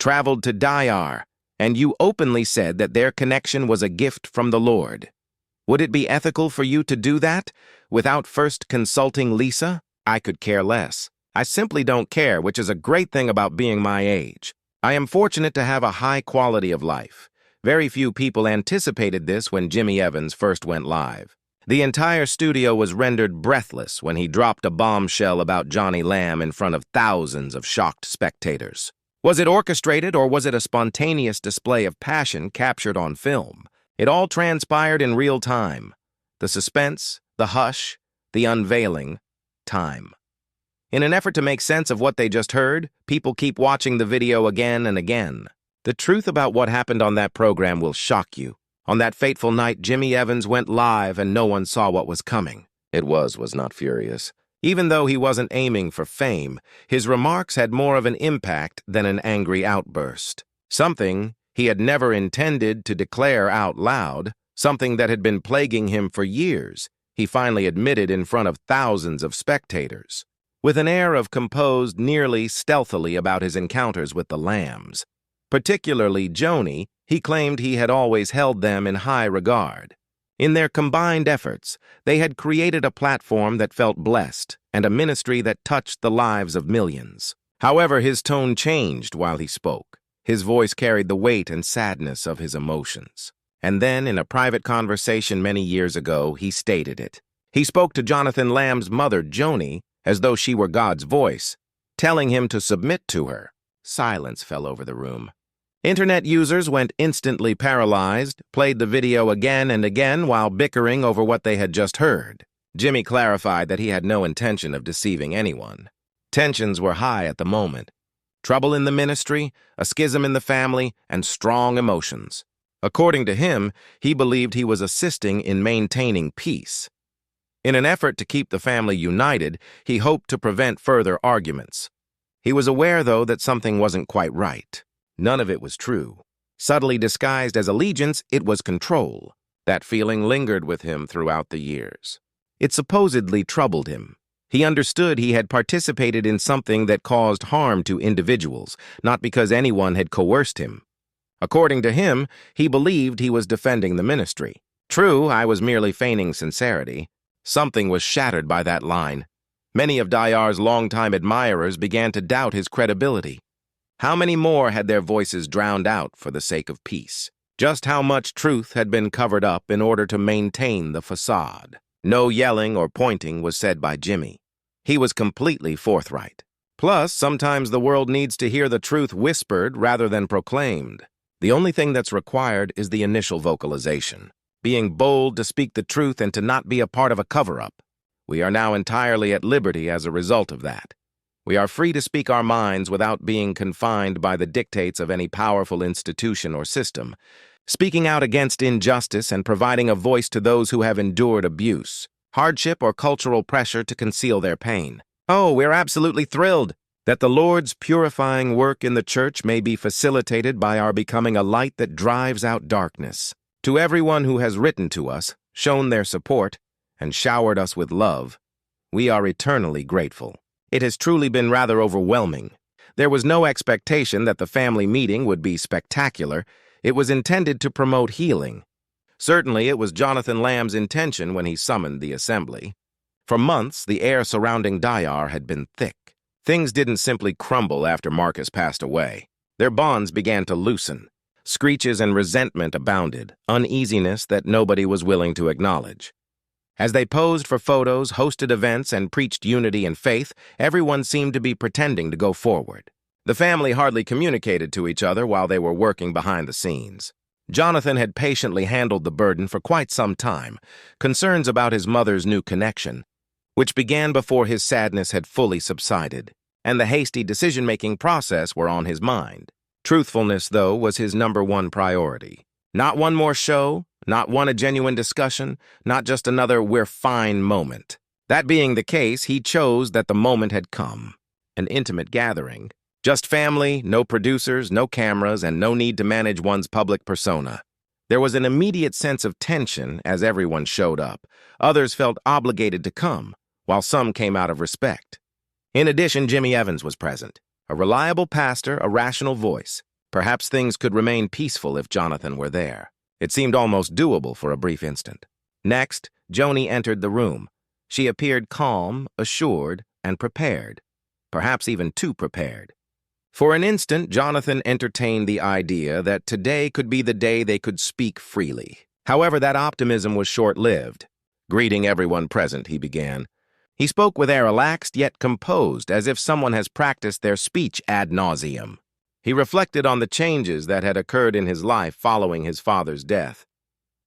traveled to Daystar, and you openly said that their connection was a gift from the Lord. Would it be ethical for you to do that without first consulting Lisa? I could care less. I simply don't care, which is a great thing about being my age. I am fortunate to have a high quality of life. Very few people anticipated this when Jimmy Evans first went live. The entire studio was rendered breathless when he dropped a bombshell about Johnny Lamb in front of thousands of shocked spectators. Was it orchestrated, or was it a spontaneous display of passion captured on film? It all transpired in real time. The suspense, the hush, the unveiling, time. In an effort to make sense of what they just heard, people keep watching the video again and again. The truth about what happened on that program will shock you. On that fateful night, Jimmy Evans went live and no one saw what was coming. It was not furious. Even though he wasn't aiming for fame, his remarks had more of an impact than an angry outburst. Something he had never intended to declare out loud, something that had been plaguing him for years, he finally admitted in front of thousands of spectators. With an air of composed nearly stealthily about his encounters with the Lambs. Particularly Joni, he claimed he had always held them in high regard. In their combined efforts, they had created a platform that felt blessed and a ministry that touched the lives of millions. However, his tone changed while he spoke. His voice carried the weight and sadness of his emotions. And then, in a private conversation many years ago, he stated it. He spoke to Jonathan Lamb's mother, Joni, as though she were God's voice, telling him to submit to her. Silence fell over the room. Internet users went instantly paralyzed, played the video again and again while bickering over what they had just heard. Jimmy clarified that he had no intention of deceiving anyone. Tensions were high at the moment. Trouble in the ministry, a schism in the family, and strong emotions. According to him, he believed he was assisting in maintaining peace. In an effort to keep the family united, he hoped to prevent further arguments. He was aware, though, that something wasn't quite right. None of it was true. Subtly disguised as allegiance, it was control. That feeling lingered with him throughout the years. It supposedly troubled him. He understood he had participated in something that caused harm to individuals, not because anyone had coerced him. According to him, he believed he was defending the ministry. True, I was merely feigning sincerity. Something was shattered by that line. Many of Daystar's longtime admirers began to doubt his credibility. How many more had their voices drowned out for the sake of peace? Just how much truth had been covered up in order to maintain the facade? No yelling or pointing was said by Jimmy. He was completely forthright. Plus, sometimes the world needs to hear the truth whispered rather than proclaimed. The only thing that's required is the initial vocalization. Being bold to speak the truth and to not be a part of a cover-up. We are now entirely at liberty as a result of that. We are free to speak our minds without being confined by the dictates of any powerful institution or system, speaking out against injustice and providing a voice to those who have endured abuse, hardship, or cultural pressure to conceal their pain. Oh, we're absolutely thrilled that the Lord's purifying work in the church may be facilitated by our becoming a light that drives out darkness. To everyone who has written to us, shown their support, and showered us with love, we are eternally grateful. It has truly been rather overwhelming. There was no expectation that the family meeting would be spectacular. It was intended to promote healing. Certainly, it was Jonathan Lamb's intention when he summoned the assembly. For months, the air surrounding Daystar had been thick. Things didn't simply crumble after Marcus passed away. Their bonds began to loosen. Screeches and resentment abounded, uneasiness that nobody was willing to acknowledge. As they posed for photos, hosted events, and preached unity and faith, everyone seemed to be pretending to go forward. The family hardly communicated to each other while they were working behind the scenes. Jonathan had patiently handled the burden for quite some time, concerns about his mother's new connection, which began before his sadness had fully subsided, and the hasty decision-making process were on his mind. Truthfulness, though, was his #1 priority. Not one more show, not a genuine discussion, not just another "we're fine" moment. That being the case, he chose that the moment had come. An intimate gathering. Just family, no producers, no cameras, and no need to manage one's public persona. There was an immediate sense of tension as everyone showed up. Others felt obligated to come, while some came out of respect. In addition, Jimmy Evans was present. A reliable pastor, a rational voice. Perhaps things could remain peaceful if Jonathan were there. It seemed almost doable for a brief instant. Next, Joni entered the room. She appeared calm, assured, and prepared. Perhaps even too prepared. For an instant, Jonathan entertained the idea that today could be the day they could speak freely. However, that optimism was short-lived. Greeting everyone present, he began. He spoke with air relaxed yet composed, as if someone has practiced their speech ad nauseum. He reflected on the changes that had occurred in his life following his father's death,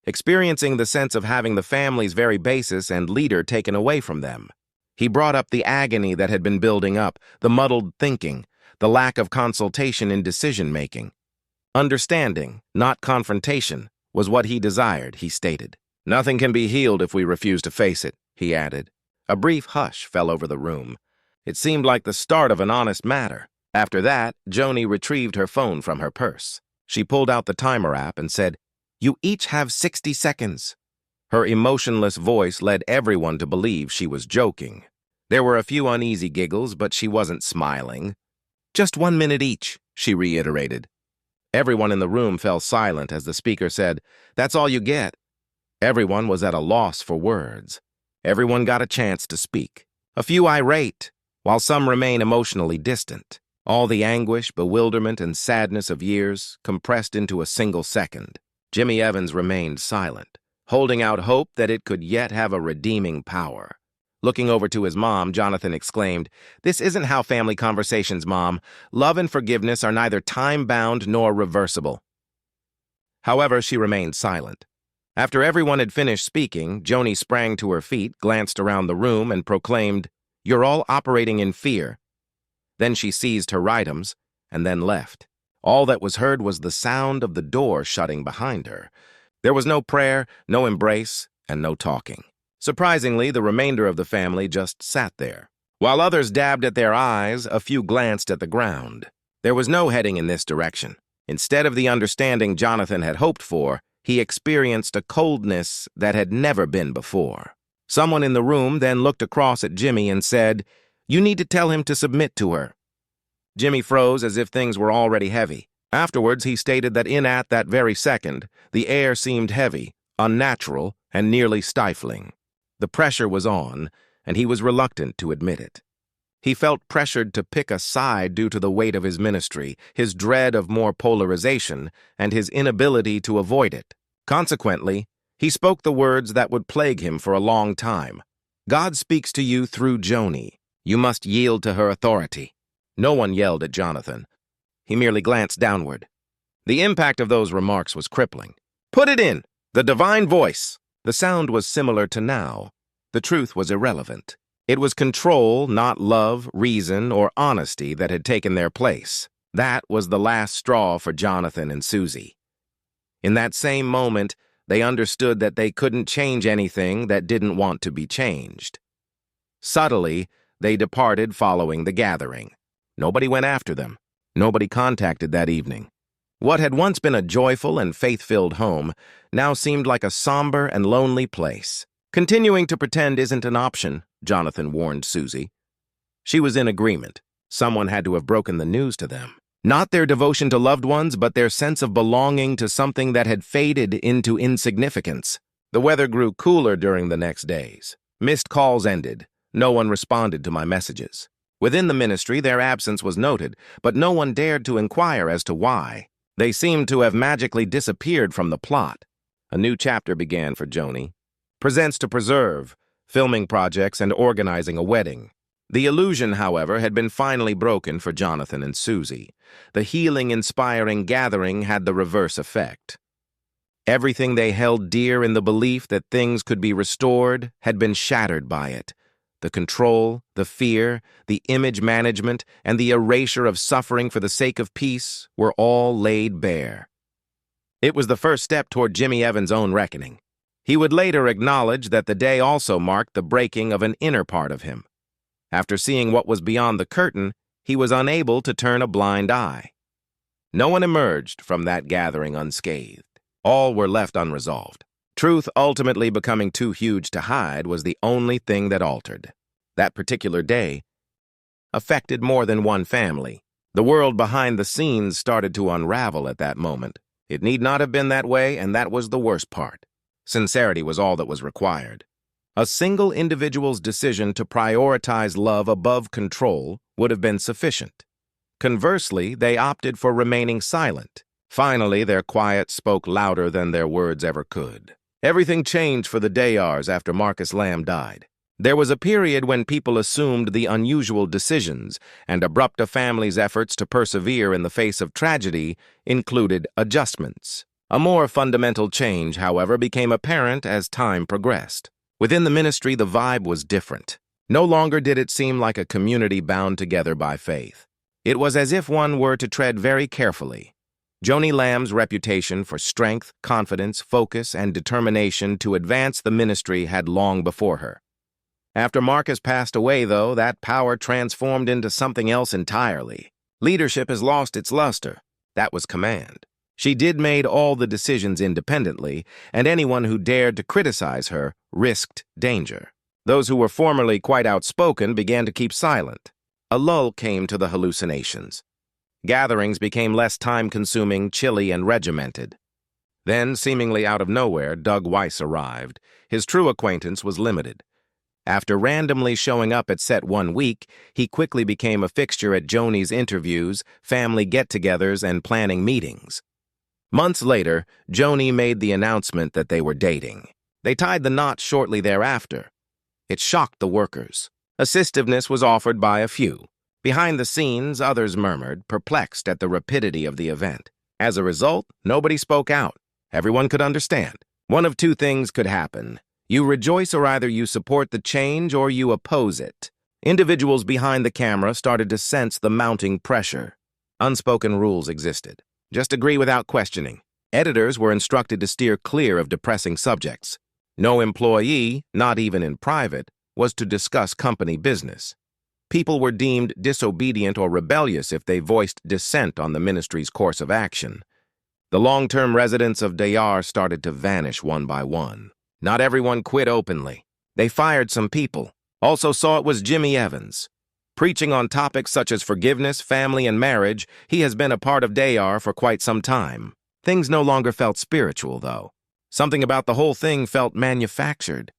experiencing the sense of having the family's very basis and leader taken away from them. He brought up the agony that had been building up, the muddled thinking, the lack of consultation in decision-making. Understanding, not confrontation, was what he desired, he stated. Nothing can be healed if we refuse to face it, he added. A brief hush fell over the room. It seemed like the start of an honest matter. After that, Joni retrieved her phone from her purse. She pulled out the timer app and said, "You each have 60 seconds. Her emotionless voice led everyone to believe she was joking. There were a few uneasy giggles, but she wasn't smiling. "Just 1 minute each," she reiterated. Everyone in the room fell silent as the speaker said, "That's all you get." Everyone was at a loss for words. Everyone got a chance to speak. A few irate, while some remain emotionally distant. All the anguish, bewilderment, and sadness of years compressed into a single second. Jimmy Evans remained silent, holding out hope that it could yet have a redeeming power. Looking over to his mom, Jonathan exclaimed, "This isn't how family conversations, Mom. Love and forgiveness are neither time-bound nor reversible." However, she remained silent. After everyone had finished speaking, Joni sprang to her feet, glanced around the room, and proclaimed, "You're all operating in fear." Then she seized her items and then left. All that was heard was the sound of the door shutting behind her. There was no prayer, no embrace, and no talking. Surprisingly, the remainder of the family just sat there. While others dabbed at their eyes, a few glanced at the ground. There was no heading in this direction. Instead of the understanding Jonathan had hoped for, he experienced a coldness that had never been before. Someone in the room then looked across at Jimmy and said, "You need to tell him to submit to her." Jimmy froze as if things were already heavy. Afterwards, he stated that at that very second, the air seemed heavy, unnatural, and nearly stifling. The pressure was on, and he was reluctant to admit it. He felt pressured to pick a side due to the weight of his ministry, his dread of more polarization, and his inability to avoid it. Consequently, he spoke the words that would plague him for a long time. "God speaks to you through Joni. You must yield to her authority." No one yelled at Jonathan. He merely glanced downward. The impact of those remarks was crippling. "Put it in! The divine voice!" The sound was similar to now. The truth was irrelevant. It was control, not love, reason, or honesty that had taken their place. That was the last straw for Jonathan and Susie. In that same moment, they understood that they couldn't change anything that didn't want to be changed. Subtly, they departed following the gathering. Nobody went after them. Nobody contacted that evening. What had once been a joyful and faith-filled home now seemed like a somber and lonely place. Continuing to pretend isn't an option, Jonathan warned Susie. She was in agreement. Someone had to have broken the news to them. Not their devotion to loved ones, but their sense of belonging to something that had faded into insignificance. The weather grew cooler during the next days. Missed calls ended. No one responded to my messages. Within the ministry, their absence was noted, but no one dared to inquire as to why. They seemed to have magically disappeared from the plot. A new chapter began for Joni. Presents to preserve, filming projects, and organizing a wedding. The illusion, however, had been finally broken for Jonathan and Susie. The healing-inspiring gathering had the reverse effect. Everything they held dear in the belief that things could be restored had been shattered by it. The control, the fear, the image management, and the erasure of suffering for the sake of peace were all laid bare. It was the first step toward Jimmy Evans' own reckoning. He would later acknowledge that the day also marked the breaking of an inner part of him. After seeing what was beyond the curtain, he was unable to turn a blind eye. No one emerged from that gathering unscathed. All were left unresolved. Truth ultimately becoming too huge to hide was the only thing that altered. That particular day affected more than one family. The world behind the scenes started to unravel at that moment. It need not have been that way, and that was the worst part. Sincerity was all that was required. A single individual's decision to prioritize love above control would have been sufficient. Conversely, they opted for remaining silent. Finally, their quiet spoke louder than their words ever could. Everything changed for the Daystars after Marcus Lamb died. There was a period when people assumed the unusual decisions, and abrupt a family's efforts to persevere in the face of tragedy included adjustments. A more fundamental change, however, became apparent as time progressed. Within the ministry, the vibe was different. No longer did it seem like a community bound together by faith. It was as if one were to tread very carefully. Joni Lamb's reputation for strength, confidence, focus, and determination to advance the ministry had long before her. After Marcus passed away, though, that power transformed into something else entirely. Leadership has lost its luster. That was command. She made all the decisions independently, and anyone who dared to criticize her risked danger. Those who were formerly quite outspoken began to keep silent. A lull came to the hallucinations. Gatherings became less time-consuming, chilly, and regimented. Then, seemingly out of nowhere, Doug Weiss arrived. His true acquaintance was limited. After randomly showing up at set one week, he quickly became a fixture at Joni's interviews, family get-togethers, and planning meetings. Months later, Joni made the announcement that they were dating. They tied the knot shortly thereafter. It shocked the workers. Assistiveness was offered by a few. Behind the scenes, others murmured, perplexed at the rapidity of the event. As a result, nobody spoke out. Everyone could understand. One of two things could happen. You rejoice, or either you support the change or you oppose it. Individuals behind the camera started to sense the mounting pressure. Unspoken rules existed. Just agree without questioning. Editors were instructed to steer clear of depressing subjects. No employee, not even in private, was to discuss company business. People were deemed disobedient or rebellious if they voiced dissent on the ministry's course of action. The long-term residents of Daystar started to vanish one by one. Not everyone quit openly. They fired some people. Also saw it was Jimmy Evans. Preaching on topics such as forgiveness, family, and marriage, he has been a part of Daystar for quite some time. Things no longer felt spiritual, though. Something about the whole thing felt manufactured.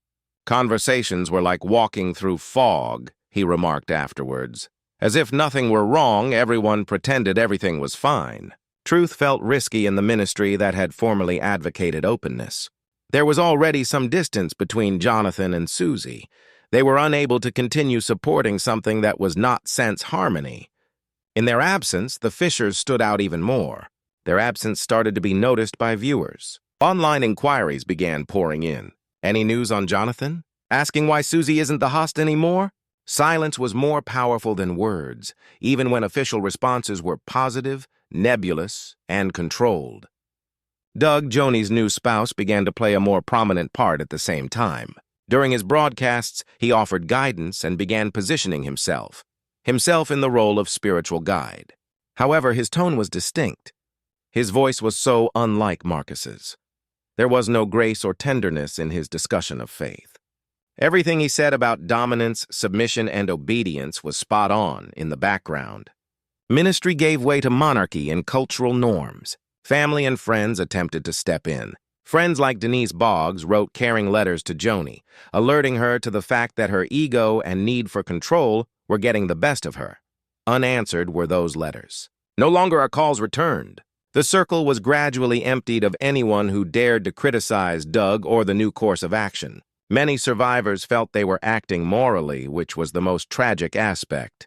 Conversations were like walking through fog, he remarked afterwards. As if nothing were wrong, everyone pretended everything was fine. Truth felt risky in the ministry that had formerly advocated openness. There was already some distance between Jonathan and Susie. They were unable to continue supporting something that was not sense harmony. In their absence, the Fishers stood out even more. Their absence started to be noticed by viewers. Online inquiries began pouring in. Any news on Jonathan? Asking why Susie isn't the host anymore? Silence was more powerful than words, even when official responses were positive, nebulous, and controlled. Doug, Joni's new spouse, began to play a more prominent part at the same time. During his broadcasts, he offered guidance and began positioning himself in the role of spiritual guide. However, his tone was distinct. His voice was so unlike Marcus's. There was no grace or tenderness in his discussion of faith. Everything he said about dominance, submission, and obedience was spot on in the background. Ministry gave way to monarchy and cultural norms. Family and friends attempted to step in. Friends like Denise Boggs wrote caring letters to Joni, alerting her to the fact that her ego and need for control were getting the best of her. Unanswered were those letters. No longer are calls returned. The circle was gradually emptied of anyone who dared to criticize Doug or the new course of action. Many survivors felt they were acting morally, which was the most tragic aspect.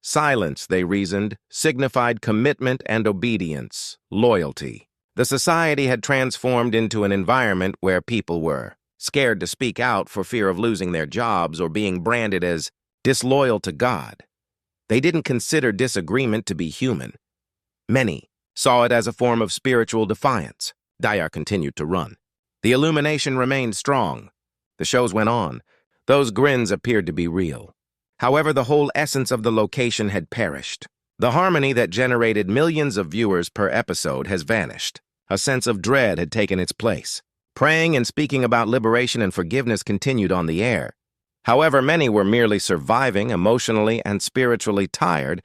Silence, they reasoned, signified commitment and obedience, loyalty. The society had transformed into an environment where people were scared to speak out for fear of losing their jobs or being branded as disloyal to God. They didn't consider disagreement to be human. Many saw it as a form of spiritual defiance. Daystar continued to run. The illumination remained strong. The shows went on. Those grins appeared to be real. However, the whole essence of the location had perished. The harmony that generated millions of viewers per episode has vanished. A sense of dread had taken its place. Praying and speaking about liberation and forgiveness continued on the air. However, many were merely surviving, emotionally and spiritually tired,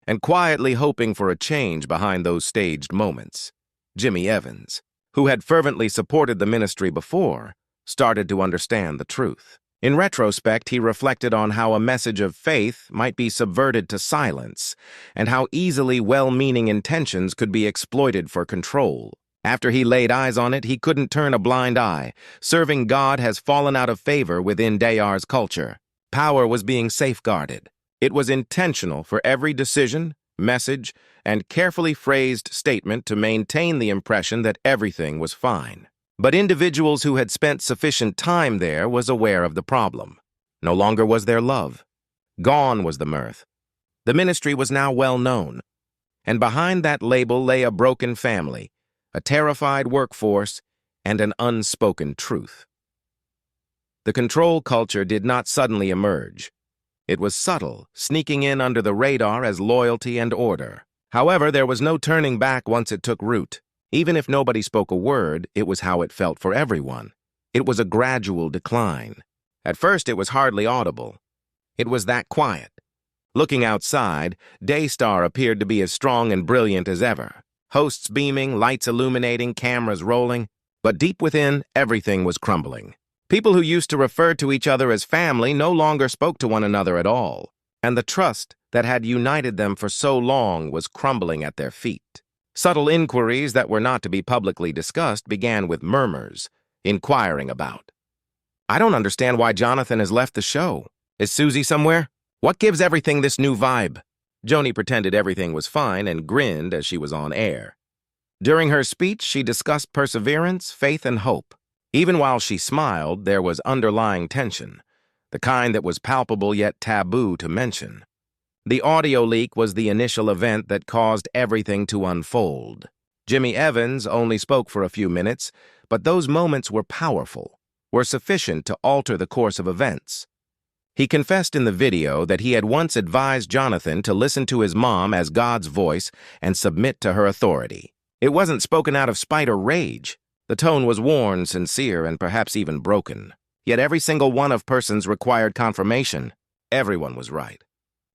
and quietly hoping for a change behind those staged moments. Jimmy Evans, who had fervently supported the ministry before, started to understand the truth. In retrospect, he reflected on how a message of faith might be subverted to silence, and how easily well-meaning intentions could be exploited for control. After he laid eyes on it, he couldn't turn a blind eye. Serving God has fallen out of favor within Daystar's culture. Power was being safeguarded. It was intentional for every decision, message, and carefully phrased statement to maintain the impression that everything was fine. But individuals who had spent sufficient time there was aware of the problem. No longer was there love. Gone was the mirth. The ministry was now well known. And behind that label lay a broken family, a terrified workforce, and an unspoken truth. The control culture did not suddenly emerge. It was subtle, sneaking in under the radar as loyalty and order. However, there was no turning back once it took root. Even if nobody spoke a word, it was how it felt for everyone. It was a gradual decline. At first, it was hardly audible. It was that quiet. Looking outside, Daystar appeared to be as strong and brilliant as ever. Hosts beaming, lights illuminating, cameras rolling. But deep within, everything was crumbling. People who used to refer to each other as family no longer spoke to one another at all. And the trust that had united them for so long was crumbling at their feet. Subtle inquiries that were not to be publicly discussed began with murmurs, inquiring about. "I don't understand why Jonathan has left the show. Is Susie somewhere? What gives everything this new vibe?" Joni pretended everything was fine and grinned as she was on air. During her speech, she discussed perseverance, faith, and hope. Even while she smiled, there was underlying tension, the kind that was palpable yet taboo to mention. The audio leak was the initial event that caused everything to unfold. Jimmy Evans only spoke for a few minutes, but those moments were powerful, were sufficient to alter the course of events. He confessed in the video that he had once advised Jonathan to listen to his mom as God's voice and submit to her authority. It wasn't spoken out of spite or rage. The tone was worn, sincere, and perhaps even broken. Yet every single one of persons required confirmation. Everyone was right.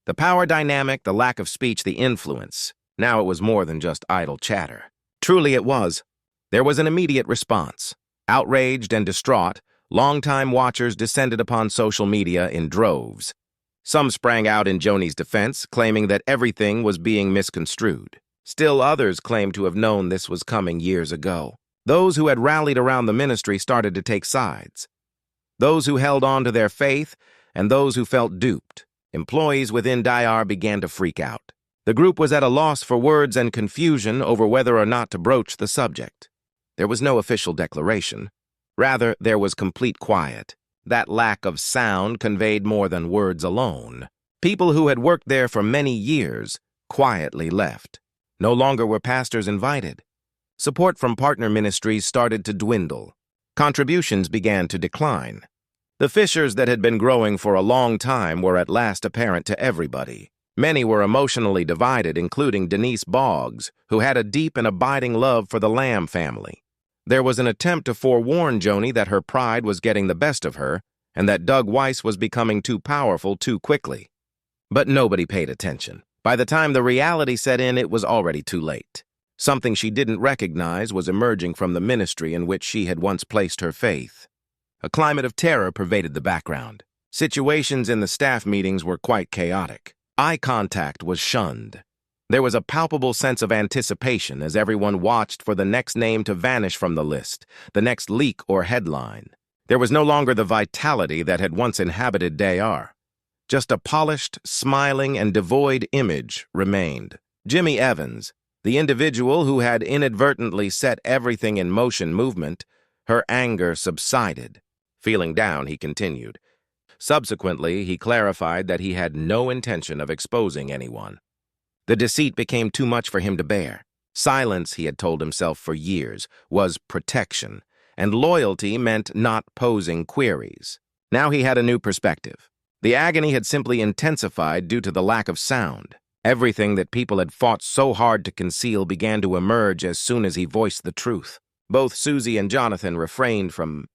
The power dynamic, the lack of speech, the influence. Now it was more than just idle chatter. Truly it was. There was an immediate response. Outraged and distraught, longtime watchers descended upon social media in droves. Some sprang out in Joni's defense, claiming that everything was being misconstrued. Still others claimed to have known this was coming years ago. Those who had rallied around the ministry started to take sides. Those who held on to their faith and those who felt duped. Employees within Daystar began to freak out. The group was at a loss for words and confusion over whether or not to broach the subject. There was no official declaration. Rather, there was complete quiet. That lack of sound conveyed more than words alone. People who had worked there for many years quietly left. No longer were pastors invited. Support from partner ministries started to dwindle. Contributions began to decline. The fissures that had been growing for a long time were at last apparent to everybody. Many were emotionally divided, including Denise Boggs, who had a deep and abiding love for the Lamb family. There was an attempt to forewarn Joni that her pride was getting the best of her and that Doug Weiss was becoming too powerful too quickly. But nobody paid attention. By the time the reality set in, it was already too late. Something she didn't recognize was emerging from the ministry in which she had once placed her faith. A climate of terror pervaded the background. Situations in the staff meetings were quite chaotic. Eye contact was shunned. There was a palpable sense of anticipation as everyone watched for the next name to vanish from the list, the next leak or headline. There was no longer the vitality that had once inhabited Daystar. Just a polished, smiling, and devoid image remained. Jimmy Evans, the individual who had inadvertently set everything in motion movement, her anger subsided. Feeling down, he continued. Subsequently, he clarified that he had no intention of exposing anyone. The deceit became too much for him to bear. Silence, he had told himself for years, was protection, and loyalty meant not posing queries. Now he had a new perspective. The agony had simply intensified due to the lack of sound. Everything that people had fought so hard to conceal began to emerge as soon as he voiced the truth. Both Susie and Jonathan refrained from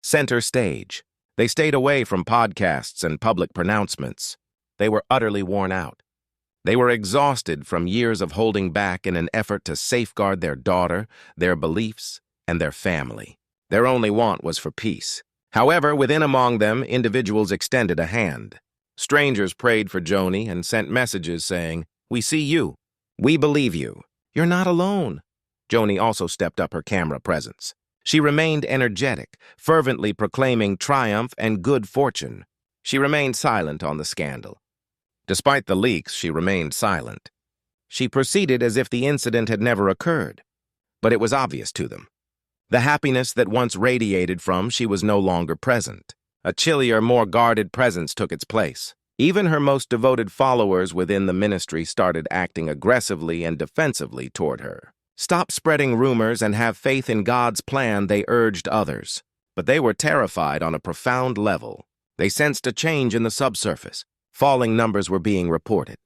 center stage. They stayed away from podcasts and public pronouncements. They were utterly worn out. They were exhausted from years of holding back in an effort to safeguard their daughter, their beliefs, and their family. Their only want was for peace. However, within among them, individuals extended a hand. Strangers prayed for Joni and sent messages saying, "We see you. We believe you. You're not alone." Joni also stepped up her camera presence. She remained energetic, fervently proclaiming triumph and good fortune. She remained silent on the scandal. Despite the leaks, she remained silent. She proceeded as if the incident had never occurred. But it was obvious to them. The happiness that once radiated from she was no longer present. A chillier, more guarded presence took its place. Even her most devoted followers within the ministry started acting aggressively and defensively toward her. "Stop spreading rumors and have faith in God's plan," they urged others. But they were terrified on a profound level. They sensed a change in the subsurface. Falling numbers were being reported.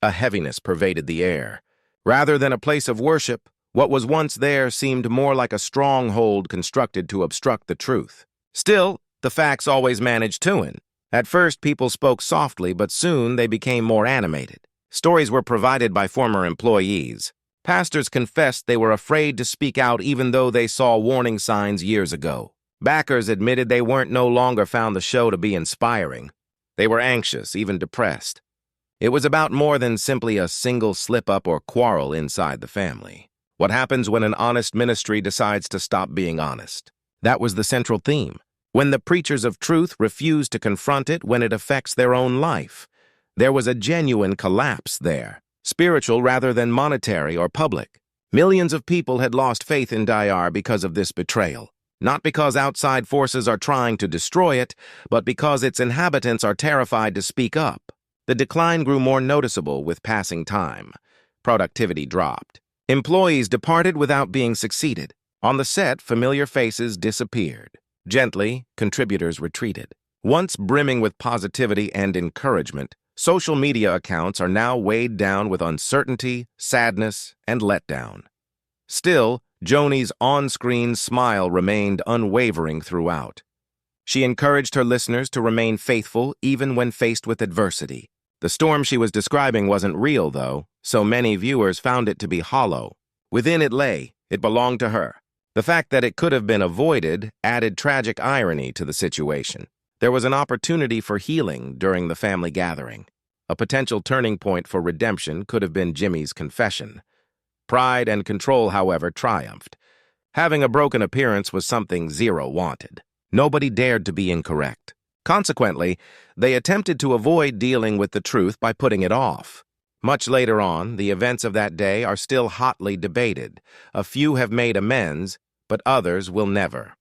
A heaviness pervaded the air. Rather than a place of worship, what was once there seemed more like a stronghold constructed to obstruct the truth. Still, the facts always managed to win. At first, people spoke softly, but soon they became more animated. Stories were provided by former employees. Pastors confessed they were afraid to speak out even though they saw warning signs years ago. Backers admitted they no longer found the show to be inspiring. They were anxious, even depressed. It was about more than simply a single slip-up or quarrel inside the family. What happens when an honest ministry decides to stop being honest? That was the central theme. When the preachers of truth refuse to confront it when it affects their own life. There was a genuine collapse there, spiritual rather than monetary or public. Millions of people had lost faith in Daystar because of this betrayal. Not because outside forces are trying to destroy it, but because its inhabitants are terrified to speak up. The decline grew more noticeable with passing time. Productivity dropped. Employees departed without being succeeded. On the set, familiar faces disappeared. Gently, contributors retreated. Once brimming with positivity and encouragement, social media accounts are now weighed down with uncertainty, sadness, and letdown. Still, Joni's on-screen smile remained unwavering throughout. She encouraged her listeners to remain faithful even when faced with adversity. The storm she was describing wasn't real, though, so many viewers found it to be hollow. Within it lay, it belonged to her. The fact that it could have been avoided added tragic irony to the situation. There was an opportunity for healing during the family gathering. A potential turning point for redemption could have been Jimmy's confession. Pride and control, however, triumphed. Having a broken appearance was something Zero wanted. Nobody dared to be incorrect. Consequently, they attempted to avoid dealing with the truth by putting it off. Much later on, the events of that day are still hotly debated. A few have made amends, but others will never.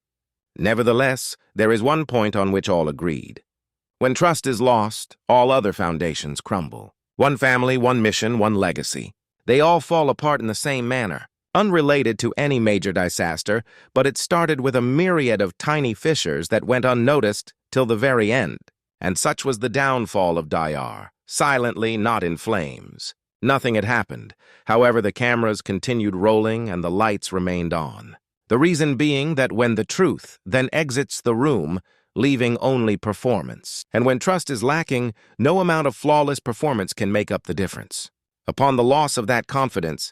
Nevertheless, there is one point on which all agreed. When trust is lost, all other foundations crumble. One family, one mission, one legacy. They all fall apart in the same manner, unrelated to any major disaster, but it started with a myriad of tiny fissures that went unnoticed till the very end. And such was the downfall of Daystar, silently, not in flames. Nothing had happened. However, the cameras continued rolling and the lights remained on. The reason being that when the truth then exits the room, leaving only performance. And when trust is lacking, no amount of flawless performance can make up the difference. Upon the loss of that confidence,